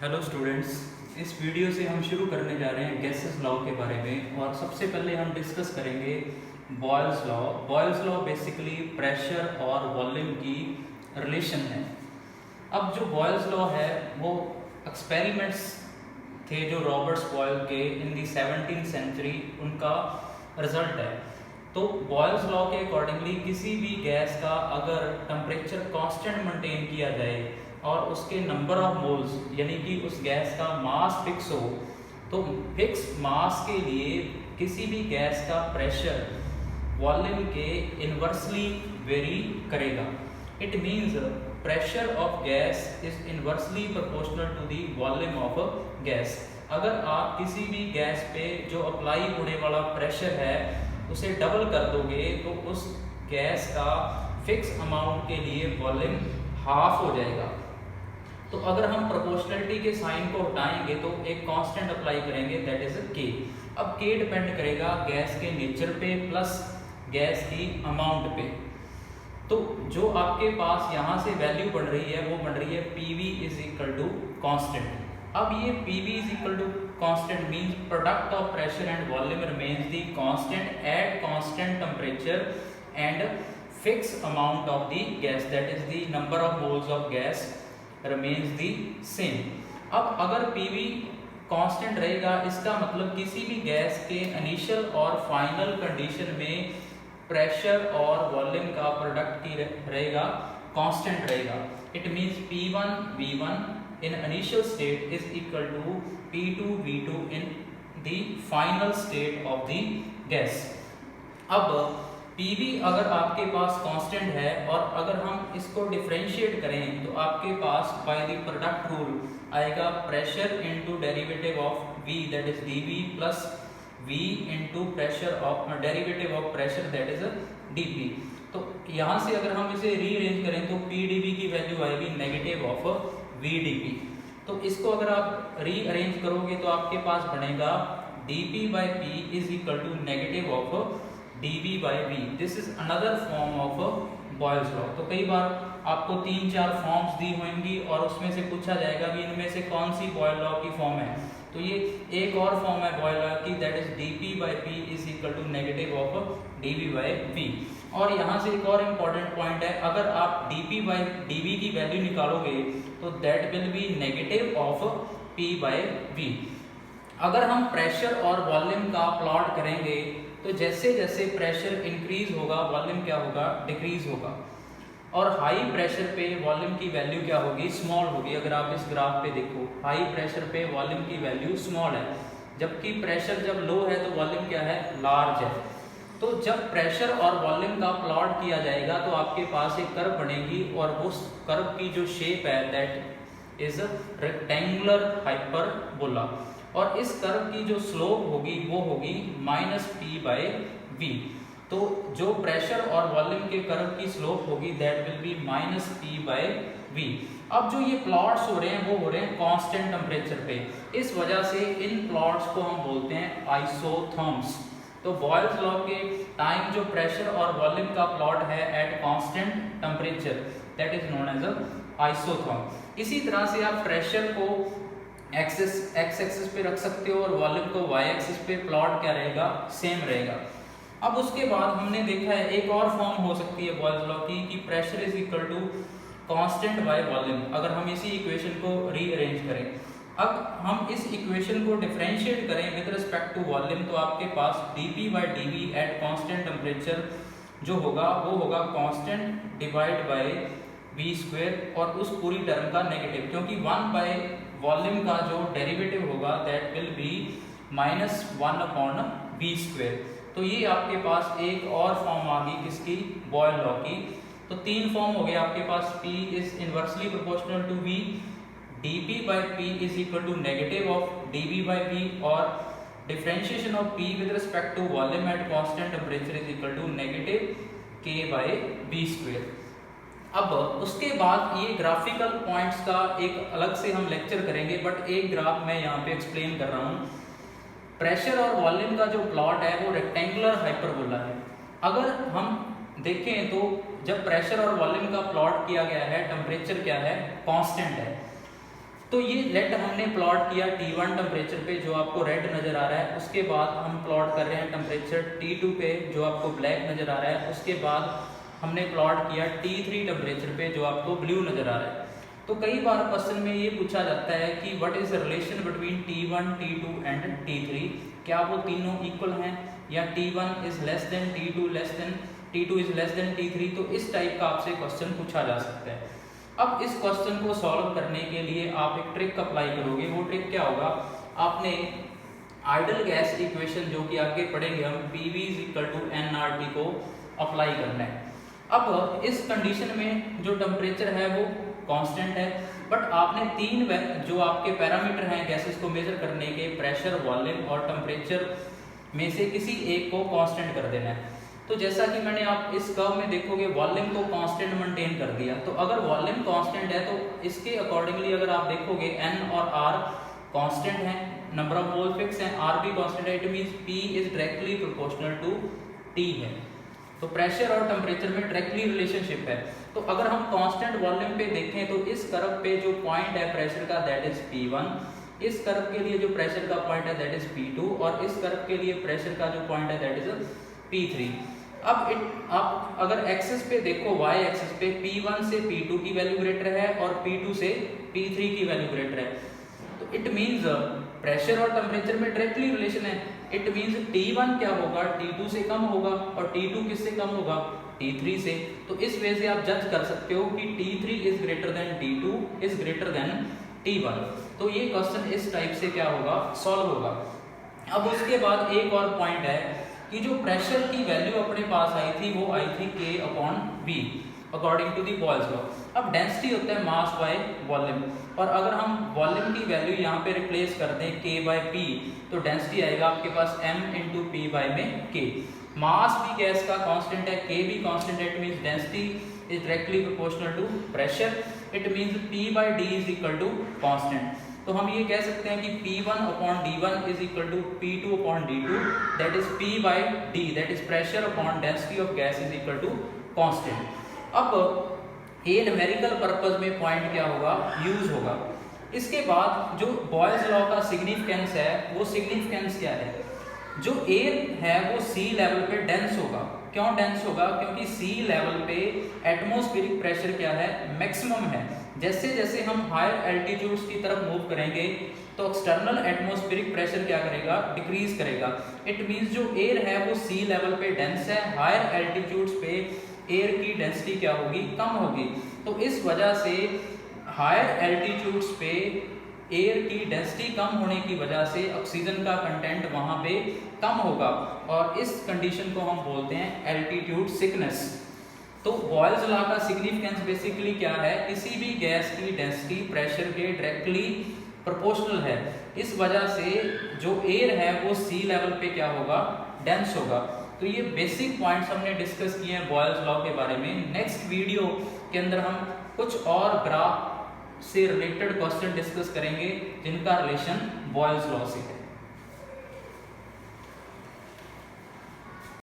Hello students, इस video से हम शुरू करने जा रहे हैं गैसेस लॉ के बारे में। और सबसे पहले हम डिस्कस करेंगे Boyle's law. Boyle's law basically pressure और वॉल्यूम की रिलेशन है। अब जो बॉयल्स लॉ है वो एक्सपेरिमेंट्स थे जो रॉबर्ट्स बॉयल के इन दी 17th सेंचुरी उनका रिजल्ट है। तो बॉयल्स लॉ के अकॉर्डिंगली किसी भी गैस का अगर टेम्परेचर कांस्टेंट मेंटेन किया जाए और उसके नंबर ऑफ मोल्स यानी कि उस गैस का मास फिक्स हो, तो फिक्स मास के लिए किसी भी गैस का प्रेशर वॉल्यूम के इन्वर्सली वेरी करेगा। It means pressure of gas is inversely proportional to the volume of gas. अगर आप किसी भी गैस पे जो अप्लाई होने वाला प्रेशर है उसे डबल कर दोगे तो उस गैस का फिक्स अमाउंट के लिए वॉल्यूम हाफ हो जाएगा। तो अगर हम प्रोपोर्शनलिटी के साइन को हटाएंगे तो एक कांस्टेंट अप्लाई करेंगे, दैट इज के। अब के डिपेंड करेगा गैस के नेचर पे प्लस गैस की अमाउंट पे। तो जो आपके पास यहाँ से वैल्यू बन रही है वो बन रही है PV is equal to constant. अब ये PV is equal to constant means product of pressure and volume remains the constant at constant temperature and fix amount of the gas, that is the number of moles of gas remains the same। अब अगर PV constant रहेगा इसका मतलब किसी भी gas के initial और final condition में प्रेशर और वॉल्यूम का प्रोडक्ट की रहेगा कांस्टेंट रहेगा। It means P1 V1 in initial state is equal to P2 V2 in the final state of the gas। अब PV अगर आपके पास कांस्टेंट है और अगर हम इसको डिफरेंशिएट करें तो आपके पास बाय द प्रोडक्ट रूल आएगा pressure into derivative of V that is dV plus V into pressure of derivative of pressure that is dP। तो यहाँ से अगर हम इसे रीअरेंज करें तो PdV की वैल्यू आएगी नेगेटिव ऑफ VdP। तो इसको अगर आप रीअरेंज करोगे तो आपके पास बनेगा dP by P is equal to negative of dV by V। This is another form of Boyle's law. तो कई बार आपको 3-4 फॉर्म्स दी होंगी और उसमें से पूछा जाएगा कि इनमें से कौन सी बॉयल लॉ की फॉर्म है। तो ये एक और फॉर्म है बॉयल लॉ की, that is dP by P is equal to negative of dV by V। और यहाँ से एक और इम्पॉर्टेंट पॉइंट है, अगर आप dP by dV की वैल्यू निकालोगे तो that will be negative of P by V। अगर हम प्रेशर और वॉल्यूम का प्लॉट करेंगे तो जैसे जैसे प्रेशर इंक्रीज होगा वॉल्यूम क्या होगा, डिक्रीज होगा। और हाई प्रेशर पे वॉल्यूम की वैल्यू क्या होगी, स्मॉल होगी। अगर आप इस ग्राफ पे देखो हाई प्रेशर पे वॉल्यूम की वैल्यू स्मॉल है, जबकि प्रेशर जब लो है तो वॉल्यूम क्या है, लार्ज है। तो जब प्रेशर और वॉल्यूम का प्लॉट किया जाएगा तो आपके पास एक कर्व बनेगी और उस कर्व की जो शेप है दैट इज रेक्टेंगुलर हाइपरबोला। और इस कर्व की जो स्लोप होगी वो होगी -P by V। तो जो प्रेशर और वॉल्यूम के कर्व की स्लोप होगी that will be -P by V। अब जो ये प्लॉट्स हो रहे हैं वो हो रहे हैं कांस्टेंट टेम्परेचर पे, इस वजह से इन प्लॉट्स को हम बोलते हैं आइसोथर्म्स। तो बॉयल्स लॉ के टाइम जो प्रेशर और वॉल्यूम का प्लॉट है at constant temperature that is known as isotherm. इसी तरह से आप प्रेशर को x एक्सिस पे रख सकते हो और वॉल्यूम को y एक्सिस पे प्लॉट क्या रहेगा, सेम रहेगा। अब उसके बाद हमने देखा है एक और फॉर्म हो सकती है बॉयल्स लॉ की कि pressure is equal to constant by volume. अगर हम इसी इक्वेशन को रीअरेंज करें, अब हम इस इक्वेशन को डिफरेंशिएट करें विद रिस्पेक्ट टू वॉल्यूम तो आपके पास dP by dV eight constant temperature जो होगा वो होगा constant divide by V square और उस पूरी टर्म का नेगेटिव, क्योंकि 1 बाय वॉल्यूम का जो डेरिवेटिव होगा that will be -1 upon V square. तो ये आपके पास एक और फॉर्म आ गई किसकी, बॉयल लॉ की। तो 3 फॉर्म हो गए आपके पास, P is inversely proportional to V, dP by P is equal to negative of dV by V और differentiation of P with respect to volume at constant temperature is equal to negative K by V square. अब उसके बाद ये graphical points का एक अलग से हम लेक्चर करेंगे, बट एक ग्राफ मैं यहाँ पे एक्सप्लेन कर रहा हूँ। प्रेशर और वॉल्यूम का जो प्लॉट है वो रेक्टेंगुलर हाइपरबोला है। अगर हम देखें तो जब प्रेशर और वॉल्यूम का प्लॉट किया गया है टेम्परेचर क्या है, कांस्टेंट है। तो ये लेट हमने प्लॉट किया T1 टेम्परेचर पे जो आपको रेड नज़र आ रहा है, उसके बाद हम प्लॉट कर रहे हैं टेम्परेचर T2 पे जो आपको ब्लैक नज़र आ रहा है, उसके बाद हमने प्लॉट किया T3 टेम्परेचर पे जो आपको ब्लू नज़र आ रहा है। तो कई बार क्वेश्चन में ये पूछा जाता है कि what is the relation between T1, T2 and T3, क्या वो तीनों इक्वल हैं या T1 is less than T2 less than T2 is less than T3। तो इस टाइप का आपसे क्वेश्चन पूछा जा सकता है। अब इस क्वेश्चन को सॉल्व करने के लिए आप एक ट्रिक अप्लाई करोगे। वो ट्रिक क्या होगा, आपने आइडल गैस इक्वेशन जो कि आगे पढ़ेंगे हम, PV = nRT को अप्लाई करना है। अब इस कंडीशन में जो टेम्परेचर है वो कांस्टेंट है, बट आपने तीन जो आपके पैरामीटर हैं गैसेस को मेजर करने के, प्रेशर, वॉल्यूम और टेम्परेचर में से किसी एक को कांस्टेंट कर देना है। तो जैसा कि मैंने आप इस कर्व में देखोगे वॉल्यूम को कांस्टेंट मेंटेन कर दिया। तो अगर वॉल्यूम कांस्टेंट है तो इसके अकॉर्डिंगली अगर आप देखोगे N और R कांस्टेंट है, नंबर ऑफ मोल फिक्स है, R भी कांस्टेंट है, it means P is directly proportional to T है। तो प्रेशर और टेम्परेचर में डायरेक्टली रिलेशनशिप है। तो अगर हम कांस्टेंट वॉल्यूम पे देखें तो इस कर्व पे जो पॉइंट है प्रेशर का दैट इज P1, इस कर्व के लिए जो प्रेशर का पॉइंट है दैट इज P2 और इस कर्व के लिए प्रेशर का जो पॉइंट है दैट इज P3। अब आप अगर एक्सिस पे देखो, y एक्सिस पे P1 से P2 की वैल्यू ग्रेटर है और P2 से P3 की वैल्यू ग्रेटर है। तो इट मींस प्रेशर और टेम्परेचर में डायरेक्टली रिलेशन है। इट मींस T1 क्या होगा, T2 से कम होगा और T2 किससे कम होगा, T3 से। तो इस वजह से आप जज कर सकते हो कि T3 is greater than T2 is greater than T1। तो ये क्वेश्चन इस टाइप से क्या होगा, सॉल्व होगा। अब उसके बाद एक और पॉइंट है कि जो प्रेशर की वैल्यू अपने पास आई थी वो आई थी K/V according to the Boyle's law. अब डेंसिटी होता है मास बाय वॉल्यूम, और अगर हम वॉल्यूम की वैल्यू यहाँ पे रिप्लेस कर दें K/P तो डेंसिटी आएगा आपके पास M × P में K। मास भी गैस का कांस्टेंट है, K भी कांस्टेंट है, it means density is directly proportional to pressure, it means P/D is equal to constant. तो हम ये कह सकते हैं कि P1/D1 is equal to P2/D2 that is P/D that is pressure upon density of gas is equal to constant. अब ये numerical purpose में पॉइंट क्या होगा, यूज होगा। इसके बाद जो बॉयल्स लॉ का सिग्निफिकेंस है, वो सिग्निफिकेंस क्या है, जो एयर है वो सी लेवल पे डेंस होगा। क्यों डेंस होगा, क्योंकि सी लेवल पे एटमॉस्फेरिक प्रेशर क्या है, मैक्सिमम है। जैसे जैसे हम हायर एल्टीट्यूड्स की तरफ मूव करेंगे तो एक्सटर्नल एटमॉस्फेरिक प्रेशर क्या करेगा, डिक्रीज करेगा। इट मींस जो एयर है वो सी लेवल पे डेंस है, हायर एल्टीट्यूड्स पे एयर की डेंसिटी क्या होगी, कम होगी। तो इस वजह से हायर एल्टीट्यूड्स पे एयर की डेंसिटी कम होने की वजह से ऑक्सीजन का कंटेंट वहां पे कम होगा, और इस कंडीशन को हम बोलते हैं एल्टीट्यूड सिकनेस। तो बॉयल्स लॉ का सिग्निफिकेंस बेसिकली क्या है, किसी भी गैस की डेंसिटी प्रेशर के डायरेक्टली प्रोपोर्शनल है। इस वजह से जो एयर है वो सी लेवल पे क्या होगा, डेंस होगा। तो ये बेसिक पॉइंट्स हमने डिस्कस किए हैं बॉयल्स लॉ के बारे में। नेक्स्ट वीडियो के अंदर हम कुछ और ग्राफ से रिलेटेड क्वेश्चन डिस्कस करेंगे जिनका रिलेशन बॉयल्स लॉ से है।